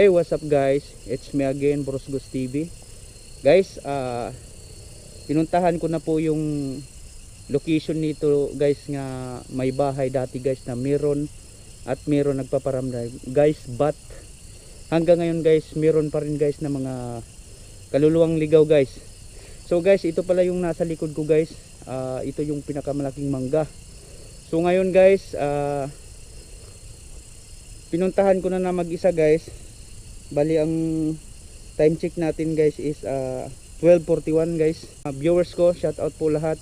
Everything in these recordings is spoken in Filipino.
Hey, what's up guys? It's me again, Brosgos TV. Guys, pinuntahan ko na po yung location nito guys, nga may bahay dati guys na meron nagpaparamdam guys, but hanggang ngayon guys meron pa rin guys na mga kaluluwang ligaw guys. So guys, ito pala yung nasa likod ko guys. Ito yung pinakamalaking mangga. So ngayon guys, pinuntahan ko na mag-isa guys. Bali ang time check natin guys is 12:41 guys. Viewers ko, shout out po lahat,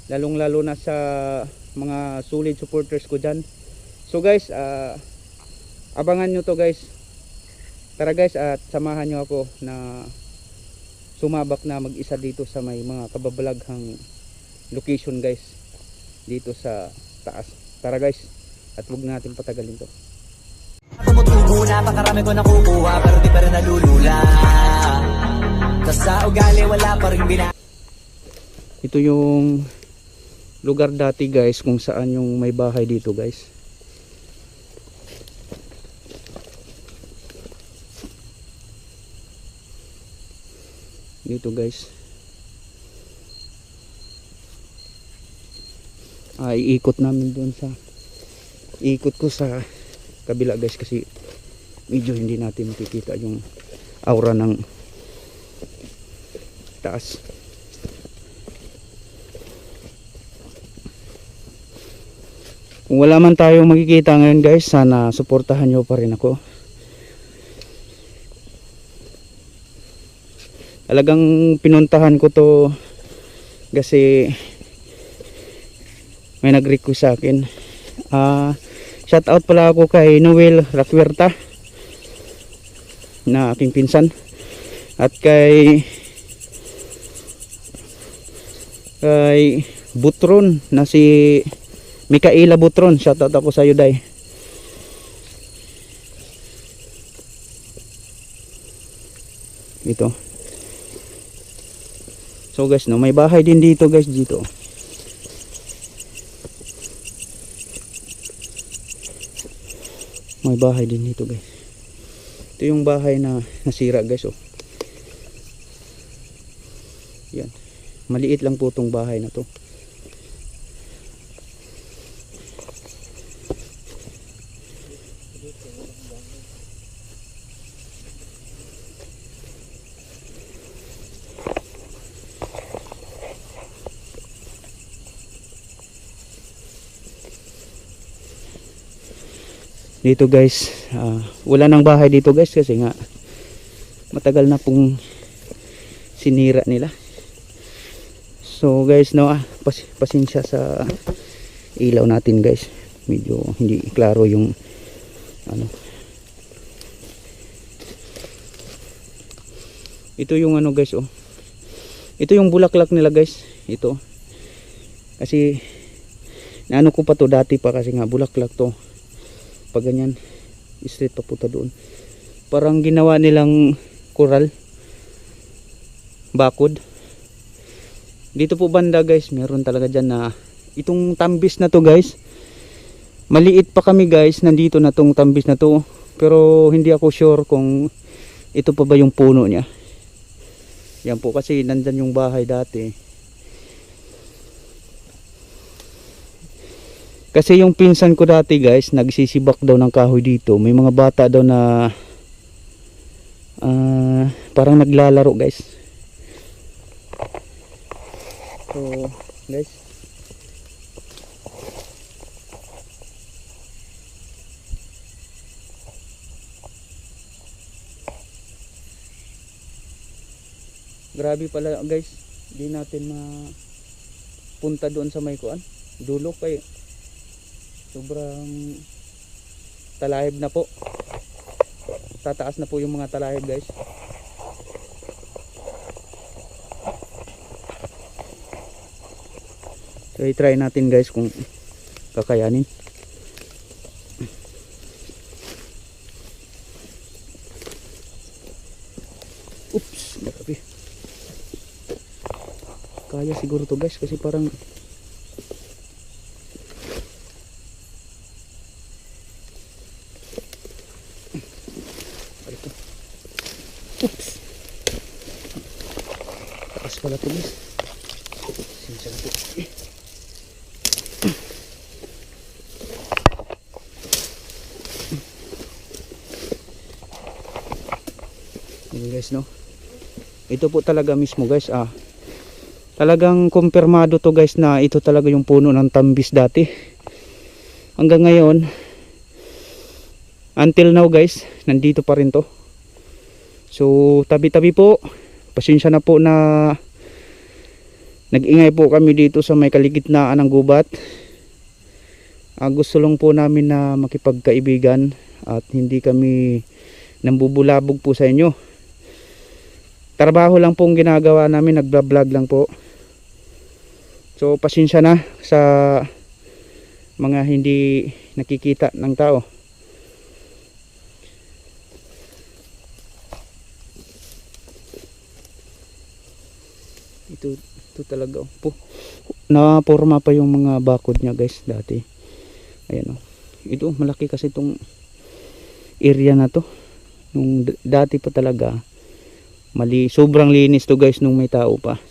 lalong lalo na sa mga solid supporters ko dyan. So guys, abangan nyo to guys. Tara guys, at samahan nyo ako na sumabak na mag-isa dito sa may mga kababalaghang location guys, dito sa taas. Tara guys, at huwag natin patagalin to. Tumutubo na, pakarami ko nakukuha, pero di pa rin nalulula. Tas sa ugali wala pa rin Ito yung lugar dati guys kung saan yung may bahay dito guys. Dito guys. Iikot namin doon sa ikot ko sa kabila guys, kasi medyo hindi natin makikita yung aura ng taas. Kung wala man tayong makikita ngayon guys, sana suportahan nyo pa rin ako. Talagang pinuntahan ko to kasi may nag-request sa akin. Shout out pala ako kay Noel Raquerta na aking pinsan, at kay Butron na si Mikaela Butron. Shout out ako sa iyo, Day. Ito. So guys, no, may bahay din dito guys, dito. May bahay din dito guys. Ito yung bahay na nasira guys, oh. Yan. Maliit lang po tong bahay na to. Dito guys, wala nang bahay dito guys kasi nga matagal na pong sinira nila. So guys, no, pasensya sa ilaw natin guys, medyo hindi klaro yung ano. Ito yung ano guys, oh. Ito yung bulaklak nila guys, ito. Kasi naano ko pa to dati pa, kasi nga bulaklak to. Pag ganyan, straight papunta doon. Parang ginawa nilang coral, bakod. Dito po banda guys, meron talaga dyan na itong tambis na to guys. Maliit pa kami guys, nandito na tong tambis na to, pero hindi ako sure kung ito pa ba yung puno niya. Yan po, kasi nandyan yung bahay dati. Kasi yung pinsan ko dati guys, nagsisibak daw ng kahoy dito. May mga bata daw na parang naglalaro guys. So guys, grabe pala guys, hindi natin mapunta doon sa may kuan dulo, kay sobrang talahib na po. Tataas na po yung mga talahib guys. So i-try natin guys kung kakayanin. Oops, grabe. Kaya siguro to guys, kasi parang ito. pala ito guys. Sinsya na po. Yan guys no. Ito po talaga mismo guys talagang kumpirmado to guys na ito talaga yung puno ng tambis dati. Hanggang ngayon until now guys, nandito pa rin to. So tabi-tabi po. Pasensya na po na nag-ingay po kami dito sa may kaligitnaan ng gubat. Gusto lang po namin na makipagkaibigan at hindi kami nambubulabog po sa inyo. Trabaho lang pong ginagawa namin, nagba-vlog lang po. So pasensya na sa mga hindi nakikita ng tao. Ito talaga naporma pa yung mga bakod niya guys dati. Ayan ito malaki kasi itong area na to. Nung dati pa talaga sobrang linis to guys nung may tao pa.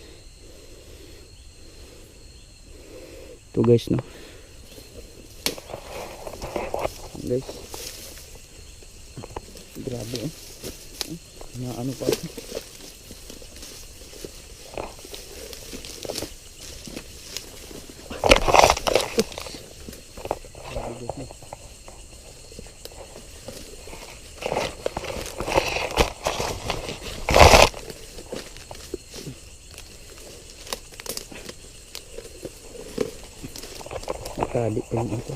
Ito guys no. Guys. Grabe na ano pa. Tali pa yung ito.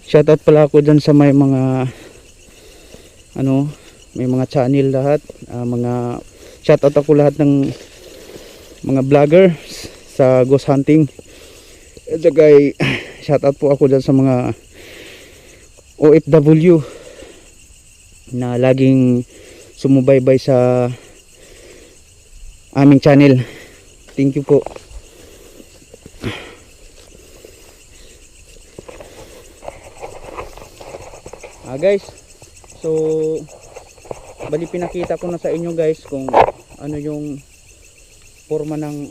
Shoutout pala ako dyan sa may mga may mga channel lahat, mga shoutout ako lahat ng mga vlogger sa ghost hunting. At saka shoutout po ako dyan sa mga OFW na laging sumubaybay sa aming channel. Thank you po. Guys, so bali pinakita ko na sa inyo guys kung ano yung forma ng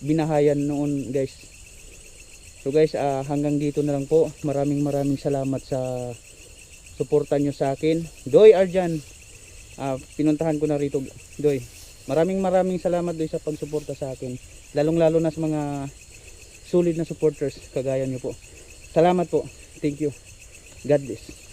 binahayan noon guys. So guys, hanggang dito na lang po. Maraming salamat sa suporta nyo sa akin. Doy Arjan, pinuntahan ko na rito Doy. Maraming salamat Doy sa pagsuporta sa akin, lalong lalo na sa mga solid na supporters kagaya nyo po. Salamat po. Thank you. God bless.